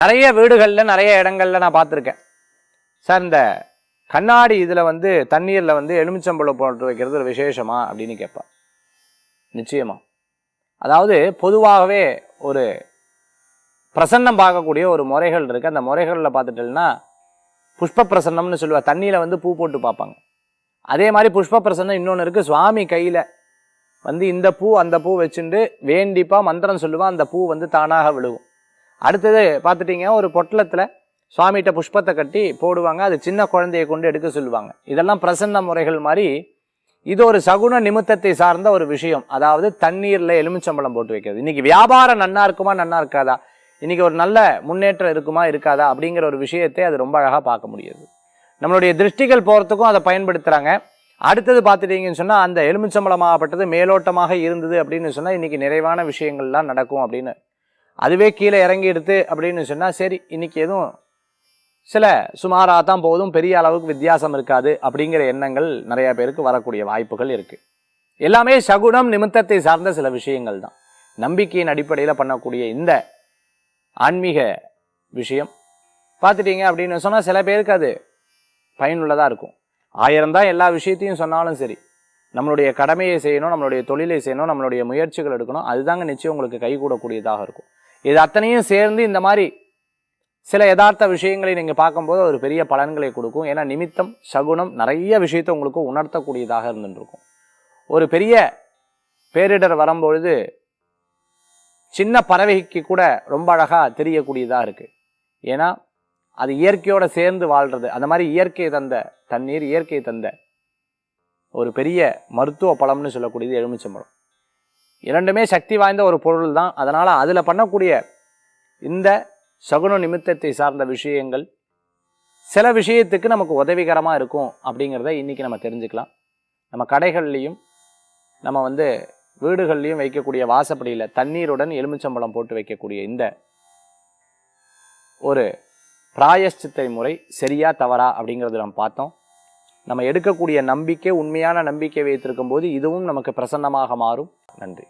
நிறைய வீடுகளில் நிறைய இடங்கள்ல நான் பார்த்துருக்கேன் சார். இந்த கண்ணாடி இதில் வந்து தண்ணீரில் வந்து எலுமிச்சம்பழம் போட்டு வைக்கிறது ஒரு விசேஷமா அப்படின்னு கேட்பா. நிச்சயமா. அதாவது பொதுவாகவே ஒரு பிரசன்னம் பார்க்கக்கூடிய ஒரு முறைகள் இருக்குது. அந்த முறைகளில் பார்த்துட்டேன்னா புஷ்ப பிரசன்னம்னு சொல்லுவா. தண்ணியில் வந்து பூ போட்டு பார்ப்பாங்க. அதே மாதிரி புஷ்ப பிரசன்னம் இன்னொன்று இருக்குது. சுவாமி கையில் வந்து இந்த பூ அந்த பூ வச்சுட்டு வேண்டிப்பா மந்திரம் சொல்லுவா. அந்த பூ வந்து தானாக விழுகும். அடுத்தது பார்த்துட்டிங்க, ஒரு பொட்டலத்தில் சுவாமிகிட்ட புஷ்பத்தை கட்டி போடுவாங்க. அது சின்ன குழந்தையை கொண்டு எடுக்க சொல்லுவாங்க. இதெல்லாம் பிரசன்ன முறைகள் மாதிரி. இது ஒரு சகுன நிமித்தத்தை சார்ந்த ஒரு விஷயம். அதாவது தண்ணீரில் எலுமிச்சம்பழம் போட்டு வைக்கிறது. இன்னைக்கு வியாபாரம் நன்னா இருக்குமா நன்னா இருக்காதா, இன்னைக்கு ஒரு நல்ல முன்னேற்றம் இருக்குமா இருக்காதா அப்படிங்கிற ஒரு விஷயத்தை அது ரொம்ப அழகாக பார்க்க முடியுது. நம்மளுடைய திருஷ்டிகள் போகிறதுக்கும் அதை பயன்படுத்துகிறாங்க. அடுத்தது பார்த்துட்டீங்கன்னு சொன்னால் அந்த எலுமிச்சம்பழமாகப்பட்டது மேலோட்டமாக இருந்தது அப்படின்னு சொன்னால் இன்றைக்கி நிறைவான விஷயங்கள்லாம் நடக்கும் அப்படின்னு. அதுவே கீழே இறங்கி எடுத்து அப்படின்னு சொன்னால் சரி இன்னைக்கு எதுவும் சில சுமாராக தான் போதும், பெரிய அளவுக்கு வித்தியாசம் இருக்காது அப்படிங்கிற எண்ணங்கள் நிறைய பேருக்கு வரக்கூடிய வாய்ப்புகள் இருக்குது. எல்லாமே சகுனம் நிமித்தத்தை சார்ந்த சில விஷயங்கள் தான். நம்பிக்கையின் அடிப்படையில் பண்ணக்கூடிய இந்த ஆன்மீக விஷயம் பார்த்துட்டீங்க அப்படின்னு சொன்னால் சில பேருக்கு அது பயனுள்ளதாக இருக்கும். 1000 தான் எல்லா விஷயத்தையும் சொன்னாலும் சரி, நம்மளுடைய கடமையை செய்யணும், நம்மளுடைய தொழிலை செய்யணும், நம்மளுடைய முயற்சிகள் எடுக்கணும். அதுதாங்க நிச்சயம் உங்களுக்கு கைகூடக்கூடியதாக இருக்கும். இது அத்தனையும் சேர்ந்து இந்த மாதிரி சில யதார்த்த விஷயங்களை நீங்கள் பார்க்கும்போது ஒரு பெரிய பலன்களை கொடுக்கும். ஏன்னா நிமித்தம் சகுனம் நிறைய விஷயத்தை உங்களுக்கு உணர்த்தக்கூடியதாக இருந்துருக்கும். ஒரு பெரிய பேரிடர் வரும்பொழுது சின்ன பறவைக்கு கூட ரொம்ப அழகாக தெரியக்கூடியதாக இருக்குது. ஏன்னா அது இயற்கையோடு சேர்ந்து வாழ்கிறது. அந்த மாதிரி இயற்கை தந்த தண்ணீர், இயற்கை தந்த ஒரு பெரிய மருத்துவ பழம்னு சொல்லக்கூடியது எலுமிச்சம்பழம். இரண்டுமே சக்தி வாய்ந்த ஒரு பொருள் தான். அதனால் அதில் பண்ணக்கூடிய இந்த சகுன நிமித்தத்தை சார்ந்த விஷயங்கள் சில விஷயத்துக்கு நமக்கு உதவிகரமாக இருக்கும் அப்படிங்கிறத இன்றைக்கி நம்ம தெரிஞ்சுக்கலாம். நம்ம கடைகள்லேயும் நம்ம வந்து வீடுகள்லையும் வைக்கக்கூடிய வாசப்படியில் தண்ணீருடன் எலுமிச்சம்பழம் போட்டு வைக்கக்கூடிய இந்த ஒரு பிராயஷ்சித்தை முறை சரியா தவறா அப்படிங்கிறது நம்ம பார்த்தோம். நம்ம எடுக்கக்கூடிய நம்பிக்கை உண்மையான நம்பிக்கை வைத்திருக்கும் போது இதுவும் நமக்கு பிரசன்னமாக மாறும். நன்றி.